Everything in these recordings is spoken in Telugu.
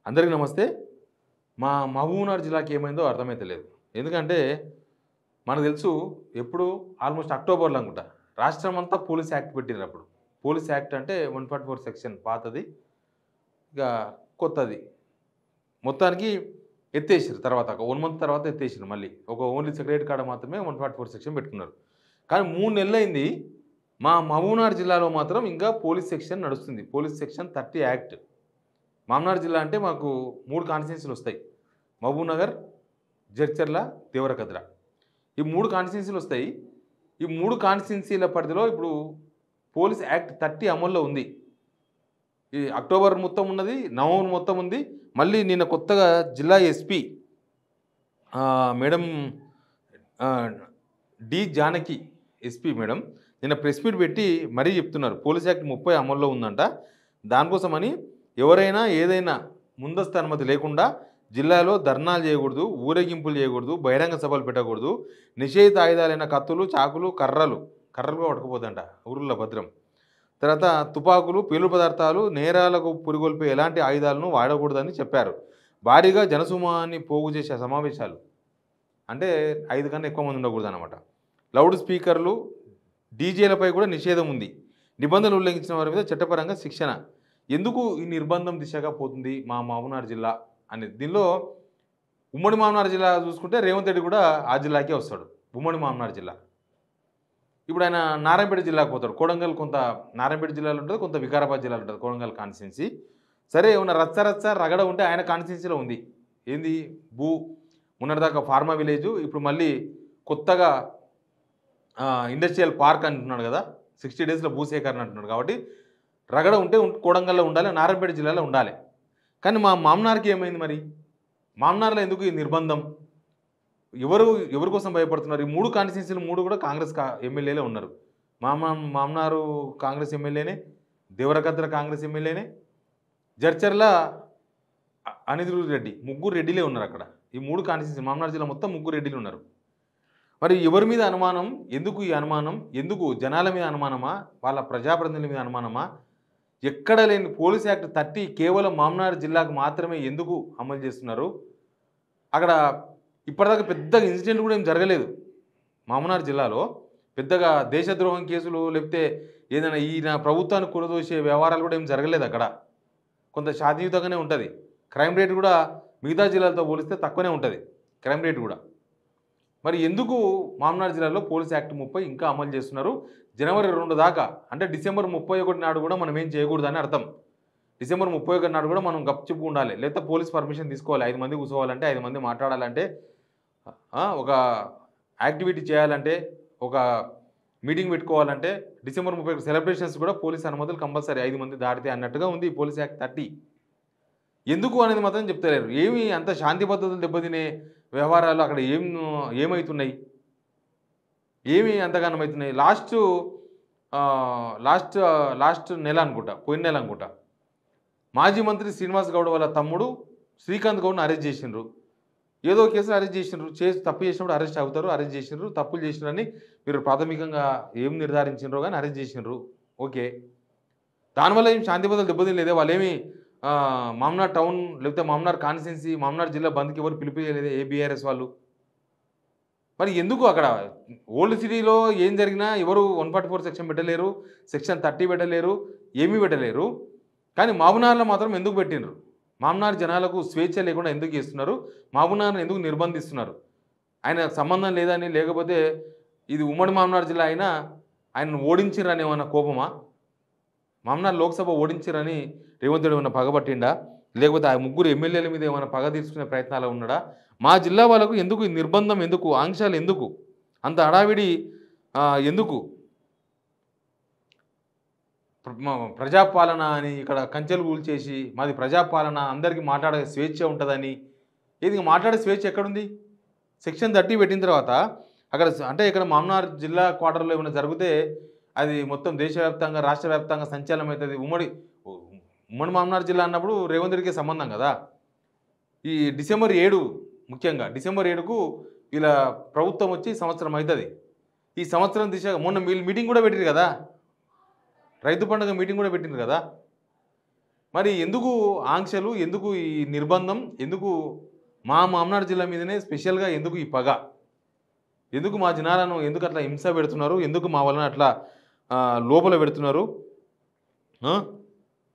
అందరికీ నమస్తే. మా మహబూబ్‌నగర్ జిల్లాకి ఏమైందో అర్థమైతలేదు. ఎందుకంటే మనకు తెలుసు ఎప్పుడు ఆల్మోస్ట్ అక్టోబర్‌లో అనుకుంటా. రాష్ట్రమంతా పోలీస్ యాక్ట్ పెట్టిర్రప్పుడు. పోలీస్ యాక్ట్ అంటే 144 సెక్షన్ పాతది. ఇక కొత్తది. మొత్తానికి ఎత్తేసిర్రు తర్వాత. ఒక 1 మంత్ తర్వాత ఎత్తేసిర్రు మళ్ళీ. ఒక ఓన్లీ సెక్రటరీ కాడ మాత్రమే 144 సెక్షన్ పెట్టుకున్నారు. కానీ 3 నెలలైంది. మా మహబూబ్‌నగర్ జిల్లాలో మాత్రం ఇంకా పోలీస్ సెక్షన్ నడుస్తుంది. Police section 30 act. మహబూబ్‌నగర్ జిల్లా అంటే మాకు 3 కాన్స్టిట్యున్సీలు వస్తాయి. మహబూబ్‌నగర్, జడ్చర్ల, దేవరకద్ర. ఈ 3 కాన్స్టిట్యున్సీలు వస్తాయి. ఈ 3 కాన్స్టిట్యున్సీల పరిధిలో ఇప్పుడు పోలీస్ యాక్ట్ 30 అమల్లో ఉంది. ఈ అక్టోబర్ మొత్తం ఉన్నది, నవంబర్ మొత్తం ఉంది. మళ్ళీ నిన్న కొత్తగా జిల్లా ఎస్పీ మేడం ఆహ్, డి. జానకి ఎస్పీ మేడం నిన్న ప్రెస్ మీట్ పెట్టి మరీ చెప్తున్నారు. పోలీస్ యాక్ట్ 30 అమల్లో ఉందంట. దానికోసమని ఎవరైనా ఏదైనా ముందస్తు అనుమతి లేకుండా జిల్లాలో ధర్నాలు చేయకూడదు, ఊరేగింపులు చేయకూడదు, బహిరంగ సభలు పెట్టకూడదు. నిషేధిత ఆయుధాలైన కత్తులు, చాకులు, కర్రలు కూడా పట్టుకోపోద్దంట ఊరుల్లో భద్రం. తర్వాత తుపాకులు, పేలుడు పదార్థాలు, నేరాలకు పురిగొల్పే ఎలాంటి ఆయుధాలను వాడకూడదని చెప్పారు. భారీగా జనసమూహాన్ని పోగు చేసే సమావేశాలు అంటే 5 కన్నా ఎక్కువ మంది ఉండకూడదన్నమాట. లౌడ్ స్పీకర్లు, డీజేలపై కూడా నిషేధం ఉంది. నిబంధనలు ఉల్లంఘించిన వారి మీద చట్టపరంగా శిక్షణ. ఎందుకు ఈ నిర్బంధం దిశగా పోతుంది మా మహబూబ్‌నగర్ జిల్లా అనేది? దీనిలో ఉమ్మడి మహబూబ్‌నగర్ జిల్లా చూసుకుంటే రేవంత్ రెడ్డి కూడా ఆ జిల్లాకే వస్తాడు. ఉమ్మడి మహబూబ్‌నగర్ జిల్లా. ఇప్పుడు ఆయన నారాయణపేట జిల్లాకు పోతాడు. కొడంగల్ కొంత నారాయణపేట జిల్లాలో ఉంటుంది, కొంత వికారాబాద్ జిల్లాలో ఉంటుంది కొడంగల్ కాన్స్టిట్యున్సీ. సరే ఏమన్నా రచ్చ రగడ ఉంటే ఆయన కాన్స్టిట్యున్సీలో ఉంది. ఏంది మొన్నటిదాకా ఫార్మా విలేజు, ఇప్పుడు మళ్ళీ కొత్తగా ఇండస్ట్రియల్ పార్క్ అంటున్నాడు కదా, 60 డేస్లో భూసేకరణ అంటున్నాడు. కాబట్టి రగడ ఉంటే కొడంగల్లో ఉండాలి, నారాయణపేట జిల్లాలో ఉండాలి. కానీ మా మామనార్కి ఏమైంది మరి? మామనార్లో ఎందుకు ఈ నిర్బంధం? ఎవరి కోసం భయపడుతున్నారు? ఈ 3 కాన్స్టిట్యున్సీలు 3 కూడా కాంగ్రెస్ ఎమ్మెల్యేలే ఉన్నారు. మామనారు కాంగ్రెస్ ఎమ్మెల్యేనే, దేవరకద్ర కాంగ్రెస్ ఎమ్మెల్యేనే, జడ్చర్ల అనిరుద్ రెడ్డి, ముగ్గురు రెడ్డిలే ఉన్నారు అక్కడ. ఈ 3 కాన్స్టిట్యున్సీ మామనార్ జిల్లా మొత్తం ముగ్గురు రెడ్డిలు ఉన్నారు. మరి ఎవరి మీద అనుమానం? ఎందుకు ఈ అనుమానం? ఎందుకు జనాల మీద అనుమానమా? వాళ్ళ ప్రజాప్రతినిధుల మీద అనుమానమా? ఎక్కడ లేని పోలీస్ యాక్ట్ 30 కేవలం మామనార్ జిల్లాకు మాత్రమే ఎందుకు అమలు చేస్తున్నారు? అక్కడ ఇప్పటిదాకా పెద్దగా ఇన్సిడెంట్ కూడా ఏం జరగలేదు. మామనార్ జిల్లాలో పెద్దగా దేశద్రోహం కేసులు లేకపోతే ఏదైనా ఈయన ప్రభుత్వాన్ని కూలదోసే వ్యవహారాలు కూడా ఏం జరగలేదు అక్కడ. కొంత శాంతియుతంగానే ఉంటుంది. క్రైమ్ రేట్ కూడా మిగతా జిల్లాలతో పోలిస్తే తక్కువనే ఉంటుంది క్రైమ్ రేట్ కూడా. మరి ఎందుకు మామనార్ జిల్లాలో పోలీస్ యాక్ట్ 30 ఇంకా అమలు చేస్తున్నారు? జనవరి 2 దాకా అంటే డిసెంబర్ 31 నాడు కూడా మనం ఏం చేయకూడదని అర్థం. డిసెంబర్ 31 నాడు కూడా మనం గప్చుప్పు ఉండాలి. లేకపోతే పోలీస్ పర్మిషన్ తీసుకోవాలి. 5 మంది కూర్చోవాలంటే, 5 మంది మాట్లాడాలంటే, ఒక యాక్టివిటీ చేయాలంటే, ఒక మీటింగ్ పెట్టుకోవాలంటే డిసెంబర్ 30 సెలబ్రేషన్స్ కూడా పోలీస్ అనుమతులు కంపల్సరీ 5 మంది దాటితే అన్నట్టుగా ఉంది పోలీస్ యాక్ట్ 30. ఎందుకు అనేది మాత్రం చెప్తలేరు. ఏమి అంత శాంతి భద్రతలు దెబ్బతినే వ్యవహారాలు అక్కడ ఏమవుతున్నాయి? ఏమి అంతగానం అవుతున్నాయి? లాస్ట్ నెల అనుకుంటా, పోయిన నెల అనుకుంటా, మాజీ మంత్రి శ్రీనివాస్ గౌడ్ వాళ్ళ తమ్ముడు శ్రీకాంత్ గౌడ్ని అరెస్ట్ చేసిండ్రు. ఏదో కేసులో అరెస్ట్ చేసిండ్రు. తప్పు చేసినప్పుడు అరెస్ట్ అవుతారు. అరెస్ట్ చేసిండ్రు, తప్పులు చేసినారని మీరు ప్రాథమికంగా ఏం నిర్ధారించిండ్రో కానీ అరెస్ట్ చేసిండ్రు. ఓకే, దానివల్ల ఏం శాంతి భద్రతలు దెబ్బతినలేదే? వాళ్ళేమి మామనార్ టౌన్ లేకపోతే మామనార్ కాన్స్టిట్యున్సీ, మామనార్ జిల్లా బంద్కి ఎవరు పిలిపించలేదే ఏ బీఆర్ఎస్ వాళ్ళు? మరి ఎందుకు అక్కడ ఓల్డ్ సిటీలో ఏం జరిగినా ఎవరు 144 సెక్షన్ పెట్టలేరు, సెక్షన్ 30 పెట్టలేరు, ఏమీ పెట్టలేరు. కానీ మహబూబ్‌నగర్లో మాత్రం ఎందుకు పెట్టిండ్రు? మహబూబ్‌నగర్ జనాలకు స్వేచ్ఛ లేకుండా ఎందుకు చేస్తున్నారు? మహబూబ్‌నగర్ని ఎందుకు నిర్బంధిస్తున్నారు? ఆయన సంబంధం లేదని, లేకపోతే ఇది ఉమ్మడి మహబూబ్‌నగర్ జిల్లా అయినా ఆయనను ఓడించిరని ఏమన్నా కోపమా? మహబూబ్‌నగర్ లోక్సభ ఓడించిరని రేవంత్ రెడ్డి ఏమన్నా పగబట్టిండా? లేకపోతే ఆ ముగ్గురు ఎమ్మెల్యేల మీద ఏమైనా పగ తీర్చుకునే ప్రయత్నాలు ఉన్నాడా? మా జిల్లా వాళ్ళకు ఎందుకు ఈ నిర్బంధం? ఎందుకు ఆంక్షలు? ఎందుకు అంత హడావిడి? ఎందుకు? ప్రజాపాలన అని ఇక్కడ కంచెలు కూల్చేసి మాది ప్రజాపాలన, అందరికీ మాట్లాడే స్వేచ్ఛ ఉంటుందని. ఇది మాట్లాడే స్వేచ్ఛ ఎక్కడుంది? సెక్షన్ 30 పెట్టిన తర్వాత అక్కడ అంటే ఇక్కడ మహబూబ్‌నగర్ జిల్లా క్వార్టర్లో ఏమైనా జరిగితే అది మొత్తం దేశవ్యాప్తంగా, రాష్ట్ర వ్యాప్తంగా సంచలనం అవుతుంది. ఉమ్మడి మహబూబ్‌నగర్ జిల్లా అన్నప్పుడు రేవంత్ రెడ్డికి సంబంధం కదా. ఈ డిసెంబర్ 7 ముఖ్యంగా డిసెంబర్ 7కు వీళ్ళ ప్రభుత్వం వచ్చి సంవత్సరం అవుతుంది. ఈ సంవత్సరం దిశగా మొన్న వీళ్ళు మీటింగ్ కూడా పెట్టిరు కదా, రైతు పండుగ మీటింగ్ కూడా పెట్టిండ్రు కదా. మరి ఎందుకు ఆంక్షలు, ఎందుకు ఈ నిర్బంధం, ఎందుకు మా మామనాడు జిల్లా మీదనే స్పెషల్గా ఎందుకు ఈ పగ? ఎందుకు మా జనాలను ఎందుకు అట్లా హింస పెడుతున్నారు? ఎందుకు మా వలన అట్లా లోపల పెడుతున్నారు? ఆ?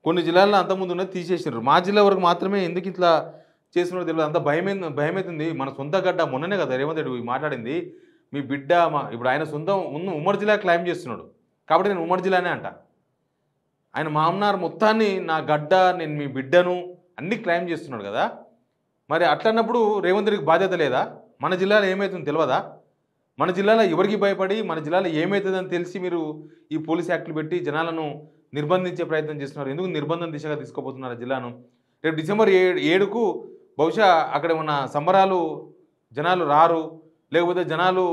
కొన్ని జిల్లాల్లో అంతకుముందు ఉన్నది తీసేసినారు. మా జిల్లా వరకు మాత్రమే ఎందుకు ఇట్లా చేస్తున్నారో తెలియదు. అంత భయమవుతుంది. మన సొంత గడ్డ మొన్ననే కదా రేవంత్ రెడ్డి మాట్లాడింది. మీ బిడ్డ ఇప్పుడు ఆయన సొంతం ఉమ్మడి జిల్లా క్లైమ్ చేస్తున్నాడు. కాబట్టి నేను ఉమ్మడి జిల్లానే అంట. ఆయన మామనార్ మొత్తాన్ని నా గడ్డ, నేను మీ బిడ్డను అన్నీ క్లైమ్ చేస్తున్నాడు కదా. మరి అట్లన్నప్పుడు రేవంత్ రెడ్డికి బాధ్యత లేదా? మన జిల్లాలో ఏమవుతుందో తెలియదా? మన జిల్లాలో ఎవరికి భయపడి, మన జిల్లాలో ఏమవుతుందని తెలిసి మీరు ఈ పోలీస్ యాక్టులు పెట్టి జనాలను నిర్బంధించే ప్రయత్నం చేస్తున్నారు. ఎందుకు నిర్బంధం దిశగా తీసుకోబోతున్నారు జిల్లాను? రేపు డిసెంబర్ 7కు బహుశా అక్కడ ఉన్న సంబరాలు, జనాలు రారు, లేకపోతే జనాలు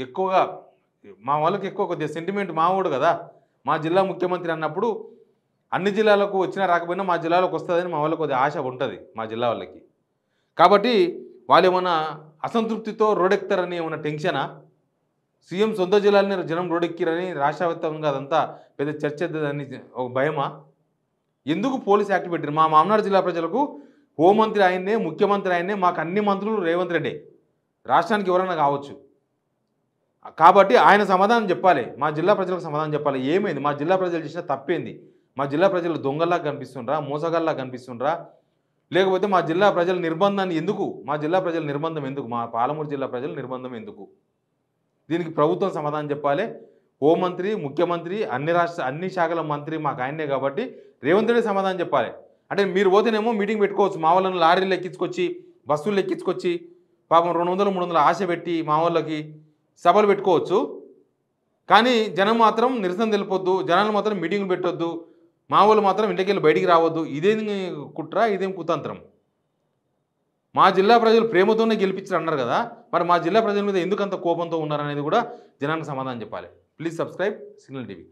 ఎక్కువగా మా వాళ్ళకి ఎక్కువ కొద్దిగా సెంటిమెంట్ మావాడు కదా, మా జిల్లా ముఖ్యమంత్రి అన్నప్పుడు అన్ని జిల్లాలకు వచ్చినా రాకపోయినా మా జిల్లాలోకి వస్తుందని మా వాళ్ళకి కొద్దిగా ఆశ ఉంటుంది మా జిల్లా వాళ్ళకి. కాబట్టి వాళ్ళు ఏమన్నా అసంతృప్తితో రోడెక్తారని ఏమన్నా టెన్షనా? సీఎం సొంత జిల్లాలని జనం రోడెక్కిరని రాష్ట్ర వ్యాప్తంగా అదంతా పెద్ద చర్చ అని ఒక భయమా? ఎందుకు పోలీస్ యాక్ట్ పెట్టారు? మా మామనాడు జిల్లా ప్రజలకు హోంమంత్రి ఆయన్నే, ముఖ్యమంత్రి ఆయన్నే, మాకు అన్ని మంత్రులు రేవంత్ రెడ్డి, రాష్ట్రానికి ఎవరైనా కావచ్చు. కాబట్టి ఆయన సమాధానం చెప్పాలి, మా జిల్లా ప్రజలకు సమాధానం చెప్పాలి. ఏమైంది? మా జిల్లా ప్రజలు చేసిన తప్పేంది? మా జిల్లా ప్రజలు దొంగల్లా కనిపిస్తుండ్రా, మోసగాల్లా కనిపిస్తుండ్రా, లేకపోతే మా జిల్లా ప్రజల నిర్బంధాన్ని ఎందుకు, మా జిల్లా ప్రజల నిర్బంధం ఎందుకు, మా పాలమూరు జిల్లా ప్రజల నిర్బంధం ఎందుకు? దీనికి ప్రభుత్వం సమాధానం చెప్పాలి. హోంమంత్రి, ముఖ్యమంత్రి, అన్ని శాఖల మంత్రి మాకు ఆయనే కాబట్టి రేవంత్ రెడ్డి సమాధానం చెప్పాలి. అంటే మీరు పోతేనేమో మీటింగ్ పెట్టుకోవచ్చు, మా వాళ్ళని లారీలు ఎక్కించుకొచ్చి, బస్సులు ఎక్కించుకొచ్చి, పాపం 200-300 ఆశ పెట్టి మా వాళ్ళకి సభలు పెట్టుకోవచ్చు. కానీ జనం మాత్రం నిరసన తెలిపొద్దు, జనాలు మాత్రం మీటింగ్లు పెట్టొద్దు, మా వాళ్ళు మాత్రం ఇంటికి వెళ్ళి బయటికి రావద్దు. ఇదేం కుట్ర, ఇదేం కుతంత్రం? మా జిల్లా ప్రజలు ప్రేమతోనే గెలిపించారు అన్నారు కదా, మరి మా జిల్లా ప్రజల మీద ఎందుకంత కోపంతో ఉన్నారనేది కూడా జనానికి సమాధానం చెప్పాలి. Please subscribe signal TV.